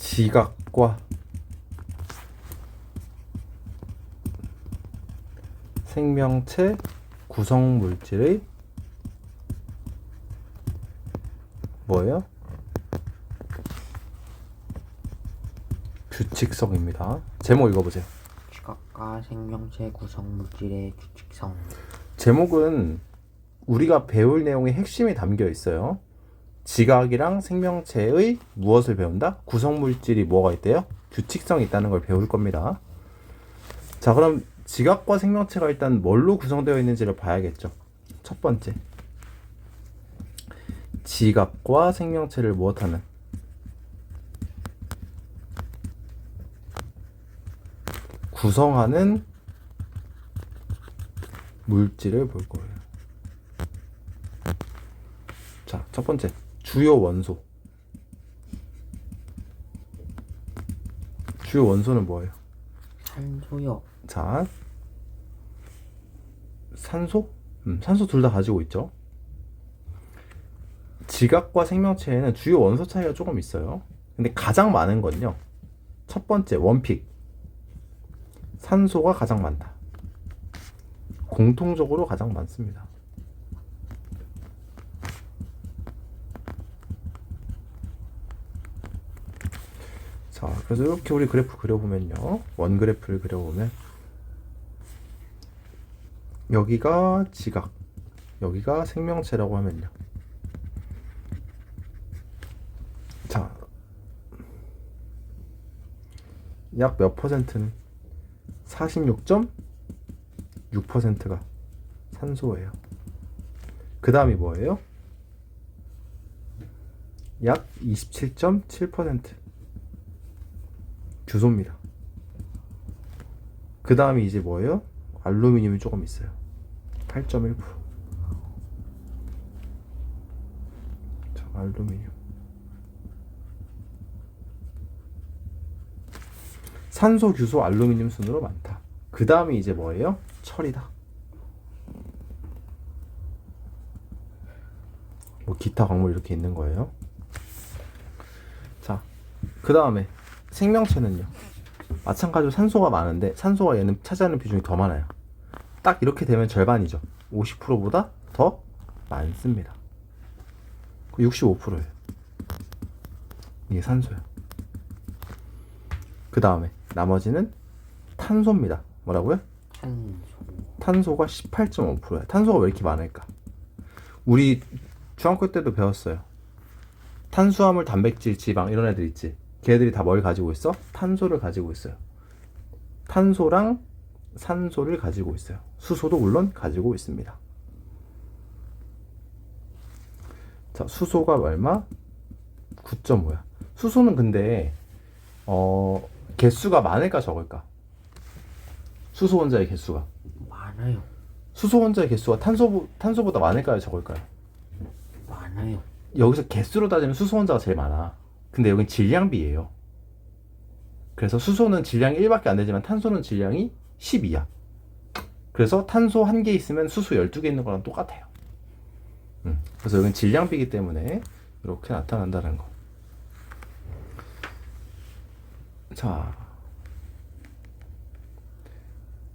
지각과 생명체 구성 물질의 뭐예요? 규칙성입니다. 제목 읽어보세요. 지각과 생명체 구성 물질의 규칙성. 제목은 우리가 배울 내용의 핵심이 담겨 있어요. 지각이랑 생명체의 무엇을 배운다? 구성물질이 뭐가 있대요? 규칙성이 있다는 걸 배울 겁니다. 자, 그럼 지각과 생명체가 일단 뭘로 구성되어 있는지를 봐야겠죠. 첫 번째, 지각과 생명체를 무엇하는? 구성하는 물질을 볼 거예요. 자, 첫 번째, 주요 원소. 주요 원소는 뭐예요? 산소요. 자, 산소? 산소 둘 다 가지고 있죠. 지각과 생명체에는 주요 원소 차이가 조금 있어요. 근데 가장 많은 건요, 첫 번째 원픽, 산소가 가장 많다. 공통적으로 가장 많습니다. 자, 그래서 이렇게 우리 그래프 그려보면요, 원 그래프를 그려보면 여기가 지각, 여기가 생명체라고 하면요, 자, 약 몇 퍼센트는 46.6%가 산소예요. 그 다음이 뭐예요? 약 27.7% 규소입니다. 그 다음이 이제 뭐예요? 알루미늄이 조금 있어요. 8.1%. 자, 알루미늄. 산소, 규소, 알루미늄 순으로 많다. 그 다음이 이제 뭐예요? 철이다. 뭐 기타 광물 이렇게 있는 거예요. 자, 그 다음에 생명체는요, 마찬가지로 산소가 많은데 산소가 얘는 차지하는 비중이 더 많아요. 딱 이렇게 되면 절반이죠. 50%보다 더 많습니다. 65%예요. 이게 산소야. 그 다음에 나머지는 탄소입니다. 뭐라고요? 탄소가 18.5%야. 탄소가 왜 이렇게 많을까? 우리 중학교 때도 배웠어요. 탄수화물, 단백질, 지방 이런 애들 있지. 걔들이 다 뭘 가지고 있어? 탄소를 가지고 있어요. 탄소랑 산소를 가지고 있어요. 수소도 물론 가지고 있습니다. 자, 수소가 얼마? 9.5야. 수소는 근데 개수가 많을까 적을까? 수소 원자의 개수가 많아요. 수소 원자의 개수가 탄소보다 많을까요, 적을까요? 많아요. 여기서 개수로 따지면 수소 원자가 제일 많아. 근데 여긴 질량비예요. 그래서 수소는 질량이 1밖에 안 되지만 탄소는 질량이 12야. 그래서 탄소 1개 있으면 수소 12개 있는 거랑 똑같아요. 그래서 여긴 질량비이기 때문에 이렇게 나타난다는 거. 자,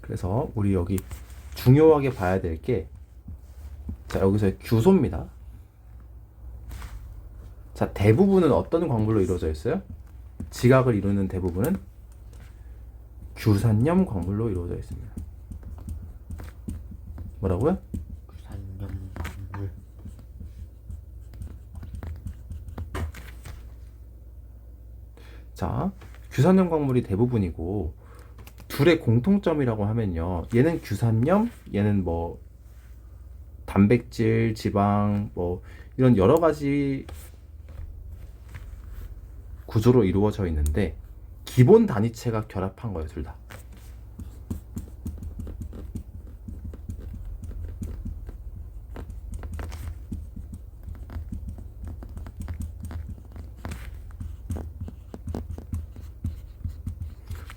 그래서 우리 여기 중요하게 봐야 될 게, 자, 여기서 규소입니다. 자, 대부분은 어떤 광물로 이루어져 있어요? 지각을 이루는 대부분은 규산염 광물로 이루어져 있습니다. 뭐라고요? 규산염 광물. 자, 규산염 광물이 대부분이고, 둘의 공통점이라고 하면요, 얘는 규산염, 얘는 뭐 단백질, 지방, 뭐 이런 여러 가지 구조로 이루어져 있는데 기본 단위체가 결합한 거예요, 둘 다.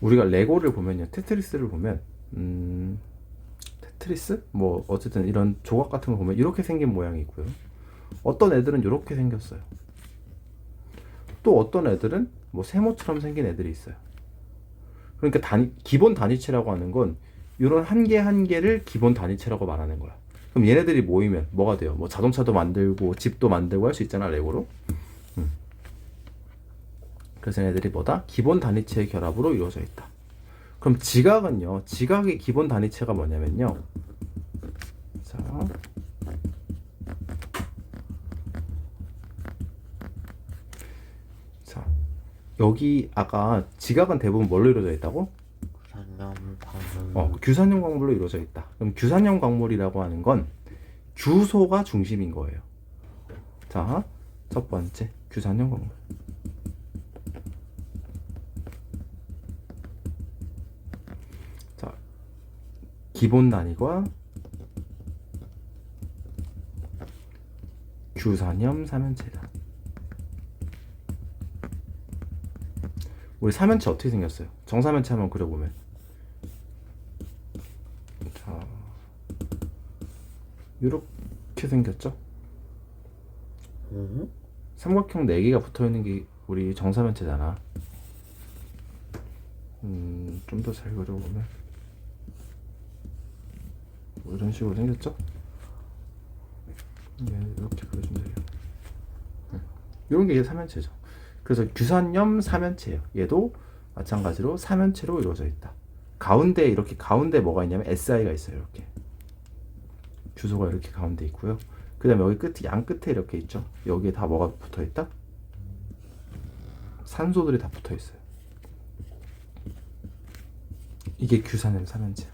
우리가 레고를 보면요, 테트리스를 보면 테트리스? 뭐 어쨌든 이런 조각 같은 거 보면 이렇게 생긴 모양이 있고요. 어떤 애들은 이렇게 생겼어요. 또 어떤 애들은 뭐 세모처럼 생긴 애들이 있어요. 그러니까 기본 단위체라고 하는 건 이런 한 개 한 개를 기본 단위체라고 말하는 거야. 그럼 얘네들이 모이면 뭐가 돼요? 뭐 자동차도 만들고 집도 만들고 할 수 있잖아, 레고로. 그래서 얘네들이 뭐다? 기본 단위체의 결합으로 이루어져 있다. 그럼 지각은요. 지각의 기본 단위체가 뭐냐면요. 자, 자, 여기 아까 지각은 대부분 뭘로 이루어져 있다고? 규산염 광물. 규산염 광물로 이루어져 있다. 그럼 규산염 광물이라고 하는 건 규소가 중심인 거예요. 자, 첫 번째 규산염 광물. 자, 기본 단위가 규산염 삼연체다. 우리 삼연체 어떻게 생겼어요? 정삼연체 한번 그려보면. 자, 이렇게 생겼죠? 삼각형 4개가 붙어있는 게 우리 정사면체잖아. 좀 더 잘 그려보면 뭐 이런 식으로 생겼죠? 이렇게 그려주면 돼요. 이런 게 삼면체죠. 그래서 규산염 삼면체예요. 얘도 마찬가지로 삼면체로 이루어져 있다. 가운데 이렇게 가운데 뭐가 있냐면 SI가 있어요. 이렇게 규소가 이렇게 가운데 있고요. 그 다음에 여기 끝, 양 끝에 이렇게 있죠. 여기에 다 뭐가 붙어 있다? 산소들이 다 붙어 있어요. 이게 규산염 삼연체예요.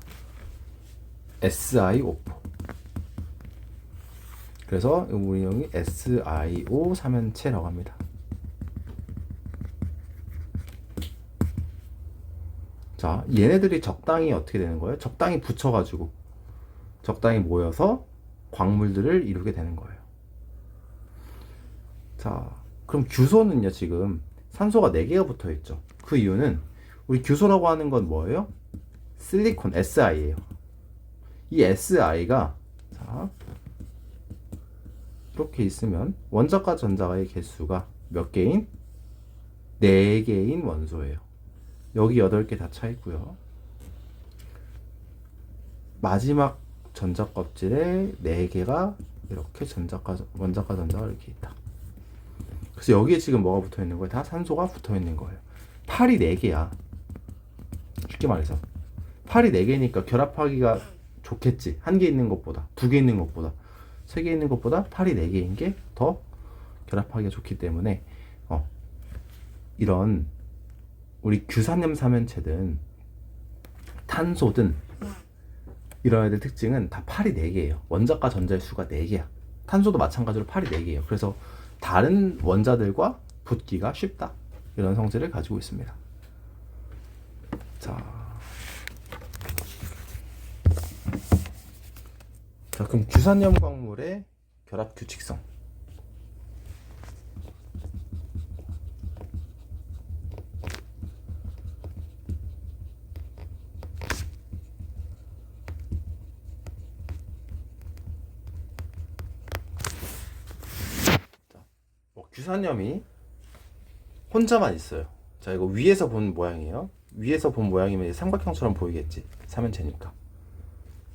SiO4. 그래서 우리 형이 SiO 삼연체라고 합니다. 자, 얘네들이 적당히 어떻게 되는 거예요? 적당히 붙여가지고 적당히 모여서 광물들을 이루게 되는 거예요. 자, 그럼 규소는요, 지금 산소가 4개가 붙어 있죠. 그 이유는 우리 규소라고 하는 건 뭐예요? 실리콘, Si예요. 이 Si가 자, 이렇게 있으면 원자과 전자의 개수가 몇 개인? 4개인 원소예요. 여기 8개 다 차 있고요. 마지막 전자 껍질에 4개가 이렇게 원자과 전자가 이렇게 있다. 그래서 여기에 지금 뭐가 붙어 있는 거예요? 다 산소가 붙어 있는 거예요. 팔이 4개야. 쉽게 말해서 팔이 4개니까 결합하기가 좋겠지. 1개 있는 것보다, 2개 있는 것보다, 3개 있는 것보다 팔이 4개인 게 더 결합하기가 좋기 때문에 이런 우리 규산염 삼연체든 탄소든 이런 애들 특징은 다 팔이 4개예요. 원자과 전자의 수가 4개야. 탄소도 마찬가지로 팔이 4개예요. 그래서 다른 원자들과 붙기가 쉽다. 이런 성질을 가지고 있습니다. 자, 그럼 규산염 광물의 결합 규칙성. 규산염이 혼자만 있어요. 자, 이거 위에서 본 모양이에요. 위에서 본 모양이면 삼각형처럼 보이겠지. 삼연체니까.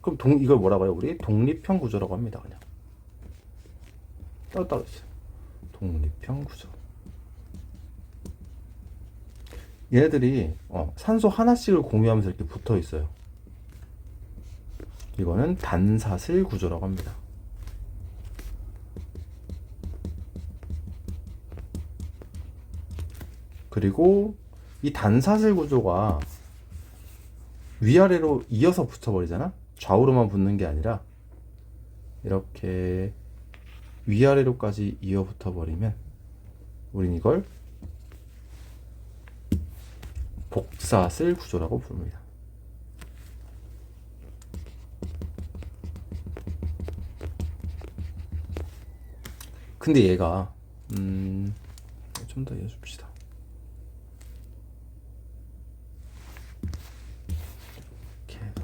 그럼 이걸 뭐라고 해요? 우리 독립형 구조라고 합니다. 그냥 따로따로 있어요. 독립형 구조. 얘네들이 산소 하나씩을 공유하면서 이렇게 붙어 있어요. 이거는 단사슬 구조라고 합니다. 그리고 이 단사슬 구조가 위아래로 이어서 붙어버리잖아. 좌우로만 붙는 게 아니라 이렇게 위아래로까지 이어 붙어버리면 우린 이걸 복사슬 구조라고 부릅니다. 근데 얘가 좀 더 이어줍시다. 이렇게 해서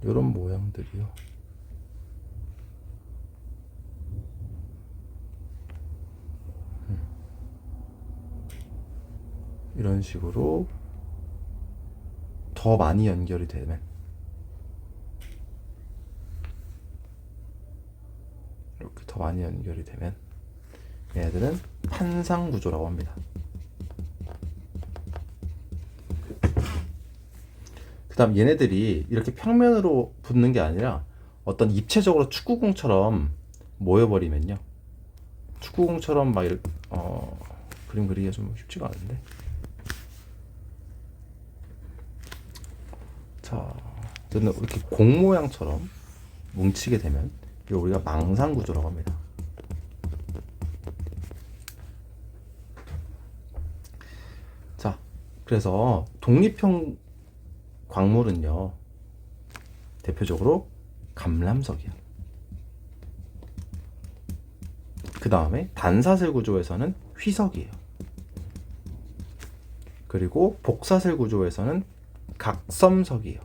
이런 모양들이요. 이런 식으로 더 많이 연결이 되면 이렇게 더 많이 연결이 되면 얘네들은 판상 구조라고 합니다. 그 다음 얘네들이 이렇게 평면으로 붙는 게 아니라 어떤 입체적으로 축구공처럼 모여버리면요, 축구공처럼 막 이렇게 그림 그리기가 좀 쉽지가 않은데, 자, 저는 이렇게 공 모양처럼 뭉치게 되면 이걸 우리가 망상 구조라고 합니다. 자, 그래서 독립형 광물은요, 대표적으로 감람석이야. 그 다음에 단사슬 구조에서는 휘석이에요. 그리고 복사슬 구조에서는 각섬석이에요.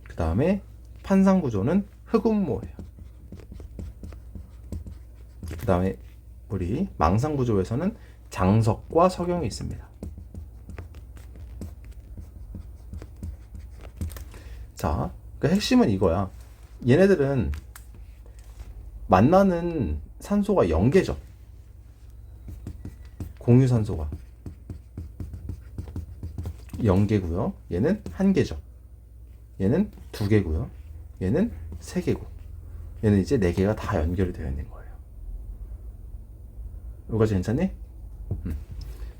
그 다음에 판상 구조는 흑운모예요. 그 다음에 우리 망상 구조에서는 장석과 석영이 있습니다. 자, 그 핵심은 이거야. 얘네들은 만나는 산소가 0개죠. 공유산소가 0개고요. 얘는 1개죠. 얘는 2개고요. 얘는 3개고. 얘는 이제 4개가 다 연결이 되어 있는 거예요. 여기까지 괜찮니?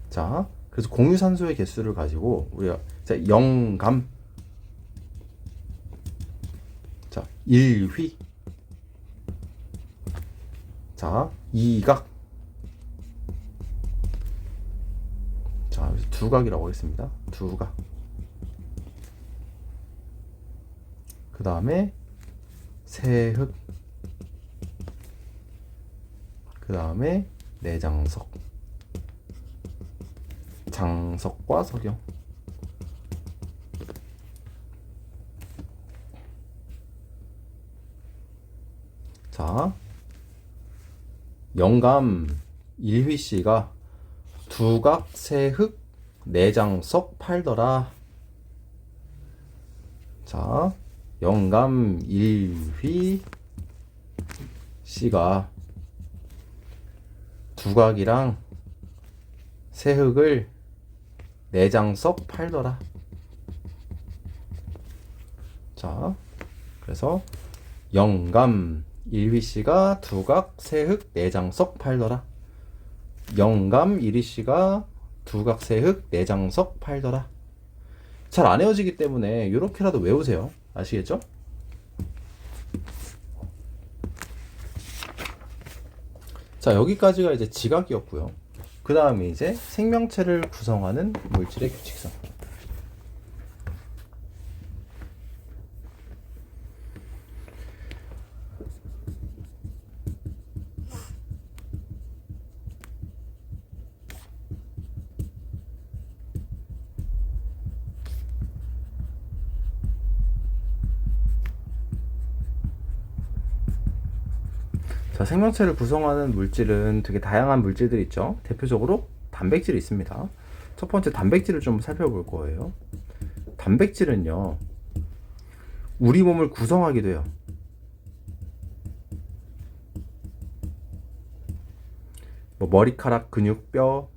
자, 그래서 공유산소의 개수를 가지고 우리가 자, 0감, 자, 1휘, 자, 2각, 자, 여기서 2각이라고 하겠습니다. 2각. 그 다음에 세흑, 그 다음에 내장석, 장석과 석영. 자, 영감 1휘씨가 2각, 세흑, 내장석 팔더라. 자, 영감 1휘 씨가 2각이랑 세흑을 내장석 팔더라. 자, 그래서 영감 1휘 씨가 2각, 세흑, 내장석 팔더라. 영감 1휘 씨가 2각, 세흑, 내장석 팔더라. 잘 안 외워지기 때문에 이렇게라도 외우세요. 아시겠죠? 자, 여기까지가 이제 지각이었고요. 그 다음에 이제 생명체를 구성하는 물질의 규칙성. 자, 생명체를 구성하는 물질은 되게 다양한 물질들이 있죠. 대표적으로 단백질이 있습니다. 첫 번째 단백질을 좀 살펴볼 거예요. 단백질은요, 우리 몸을 구성하기도 해요. 뭐 머리카락, 근육, 뼈,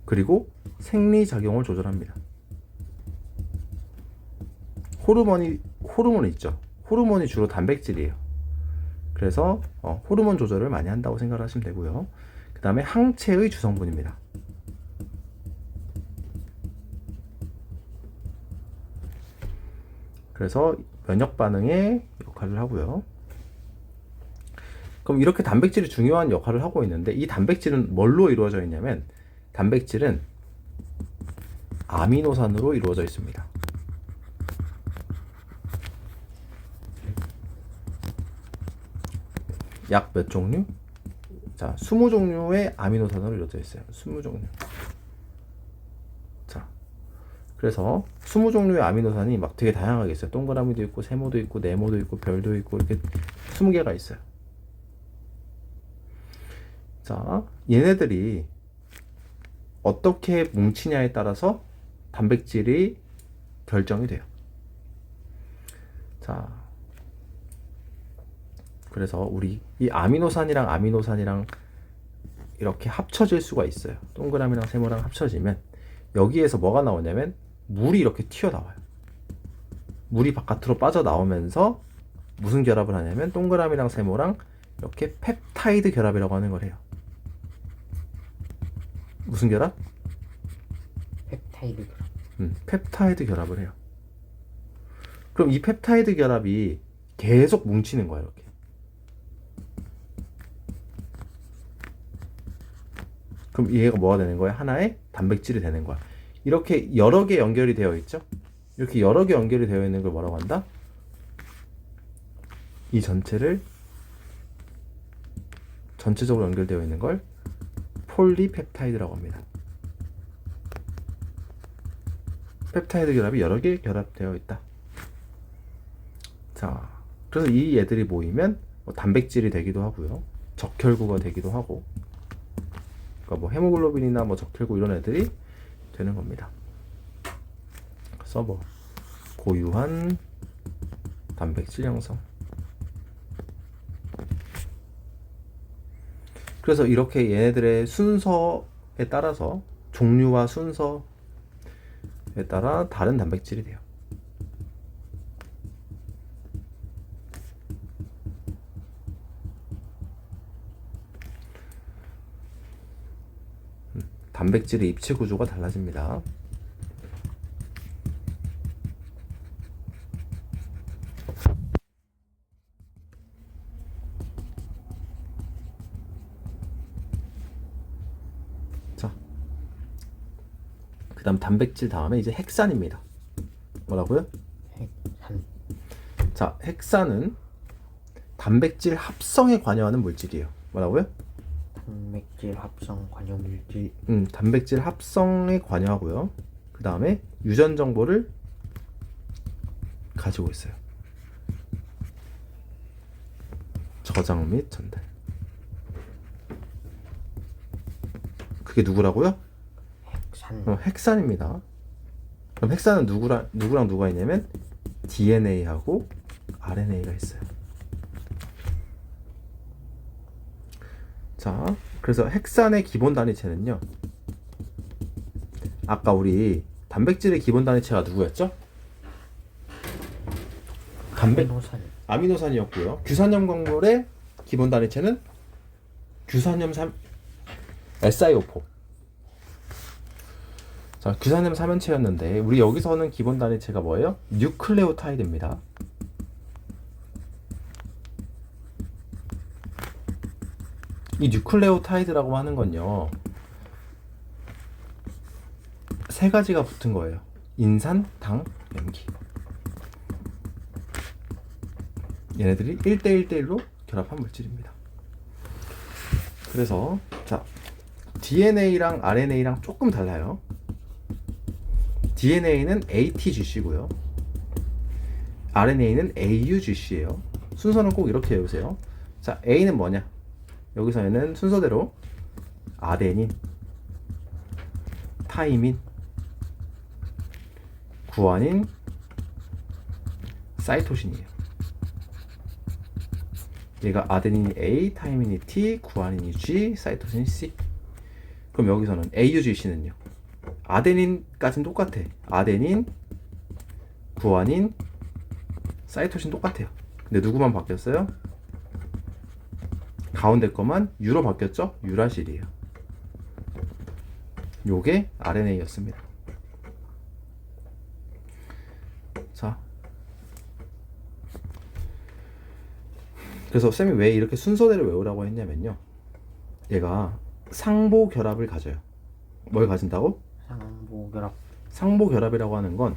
그리고 생리작용을 조절합니다. 호르몬이 있죠. 호르몬이 주로 단백질이에요. 그래서 호르몬 조절을 많이 한다고 생각하시면 되고요. 그 다음에 항체의 주성분입니다. 그래서 면역 반응의 역할을 하고요. 그럼 이렇게 단백질이 중요한 역할을 하고 있는데, 이 단백질은 뭘로 이루어져 있냐면, 단백질은 아미노산으로 이루어져 있습니다. 약 몇 종류? 자, 20종류의 아미노산으로 이루어져 있어요. 20종류. 자, 그래서 20종류의 아미노산이 막 되게 다양하게 있어요. 동그라미도 있고 세모도 있고 네모도 있고 별도 있고 이렇게 20개가 있어요. 자, 얘네들이 어떻게 뭉치냐에 따라서 단백질이 결정이 돼요. 자, 그래서 우리 이 아미노산이랑 이렇게 합쳐질 수가 있어요. 동그라미랑 세모랑 합쳐지면 여기에서 뭐가 나오냐면 물이 이렇게 튀어나와요. 물이 바깥으로 빠져나오면서 무슨 결합을 하냐면 동그라미랑 세모랑 이렇게 펩타이드 결합이라고 하는 걸 해요. 무슨 결합? 펩타이드 결합. 펩타이드 결합을 해요. 그럼 이 펩타이드 결합이 계속 뭉치는 거예요. 이렇게. 그럼 얘가 뭐가 되는 거야? 하나의 단백질이 되는 거야. 이렇게 여러 개 연결이 되어 있죠? 이렇게 여러 개 연결이 되어 있는 걸 뭐라고 한다? 이 전체적으로 연결되어 있는 걸 폴리펩타이드라고 합니다. 펩타이드 결합이 여러 개 결합되어 있다. 자, 그래서 이 얘들이 모이면 뭐 단백질이 되기도 하고요. 적혈구가 되기도 하고, 그러니까 뭐 헤모글로빈이나 뭐 적혈구 이런 애들이 되는 겁니다. 그래서 뭐 고유한 단백질 형성. 그래서 이렇게 얘네들의 순서에 따라서 종류와 순서에 따라 다른 단백질이 돼요. 단백질의 입체 구조가 달라집니다. 자, 그 다음 단백질 다음에 이제 핵산입니다. 뭐라고요? 핵산. 자, 핵산은 단백질 합성에 관여하는 물질이에요. 뭐라고요? 단백질 합성 관여 물질. 단백질 합성에 관여하고요. 그 다음에 유전 정보를 가지고 있어요. 저장 및 전달. 그게 누구라고요? 핵산. 핵산입니다. 그럼 핵산은 누구랑 누가 있냐면 DNA하고 RNA가 있어요. 자, 그래서 핵산의 기본 단위체는요. 아까 우리 단백질의 기본 단위체가 누구였죠? 아미노산. 아미노산이었고요. 규산염 광물의 기본 단위체는 규산염 SiO4. 자, 규산염 삼연체였는데 우리 여기서는 기본 단위체가 뭐예요? 뉴클레오타이드입니다. 이 뉴클레오타이드라고 하는 건요, 세 가지가 붙은 거예요. 인산, 당, 염기. 얘네들이 1대1대1로 결합한 물질입니다. 그래서 자, DNA랑 RNA랑 조금 달라요. DNA는 ATGC고요. RNA는 AUGC예요. 순서는 꼭 이렇게 외우세요. 자, A는 뭐냐? 여기서는 순서대로 아데닌, 타이민, 구아닌, 사이토신이에요. 얘가 아데닌이 A, 타이민이 T, 구아닌이 G, 사이토신이 C. 그럼 여기서는 AUGC는요. 아데닌까지는 똑같아. 아데닌, 구아닌, 사이토신 똑같아요. 근데 누구만 바뀌었어요? 가운데 거만 U로 바뀌었죠? 유라실이에요. 요게 RNA였습니다. 자, 그래서 쌤이 왜 이렇게 순서대로 외우라고 했냐면요, 얘가 상보 결합을 가져요. 뭘 가진다고? 상보결합. 상보 결합이라고 하는 건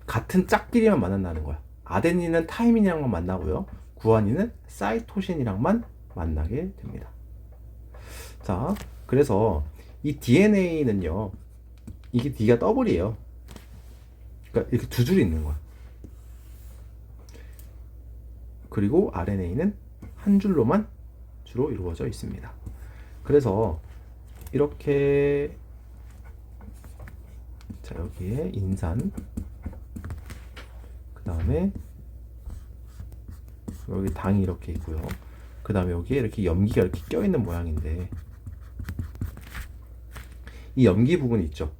같은 짝끼리만 만난다는 거야. 아데닌은 타이민이랑만 만나고요, 구아닌은 사이토신이랑만 만나게 됩니다. 자, 그래서 이 DNA는요, 이게 D가 더블이에요. 그러니까 이렇게 두 줄이 있는 거야. 그리고 RNA는 한 줄로만 주로 이루어져 있습니다. 그래서 이렇게 자 여기에 인산, 그 다음에 여기 당이 이렇게 있고요. 그 다음에 여기에 이렇게 염기가 이렇게 껴있는 모양인데, 이 염기 부분 있죠.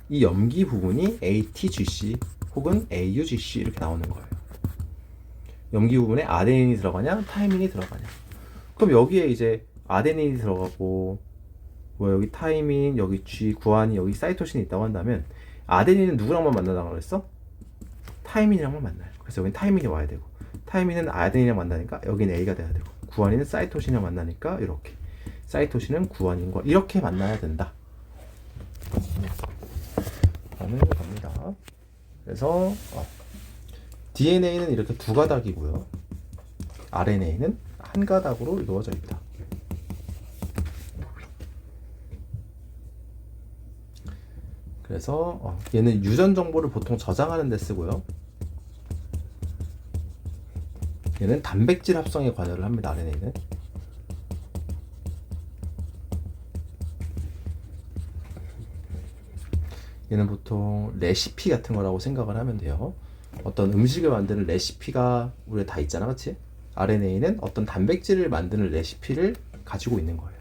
이 염기 부분이 ATGC 혹은 AUGC 이렇게 나오는 거예요. 염기 부분에 아데닌이 들어가냐 타이민이 들어가냐. 그럼 여기에 이제 아데닌이 들어가고 뭐 여기 타이민, 여기 G, 구안이, 여기 사이토신이 있다고 한다면 아데닌은 누구랑만 만나다고 그랬어? 타이민이랑만 만나요. 그래서 여기는 타이민이 와야 되고, 타이민은 아데닌이랑 만나니까 여기는 A가 돼야 되고, 구안이는 사이토신이랑 만나니까 이렇게, 사이토신은 구안인과 이렇게 만나야 된다. 라는 겁니다. 그래서 DNA는 이렇게 두 가닥이고요. RNA는 한 가닥으로 이루어져 있다. 그래서 얘는 유전 정보를 보통 저장하는 데 쓰고요. 얘는 단백질 합성에 관여를 합니다. RNA는. 얘는 보통 레시피 같은 거라고 생각을 하면 돼요. 어떤 음식을 만드는 레시피가 우리가 다 있잖아, 그치? RNA는 어떤 단백질을 만드는 레시피를 가지고 있는 거예요.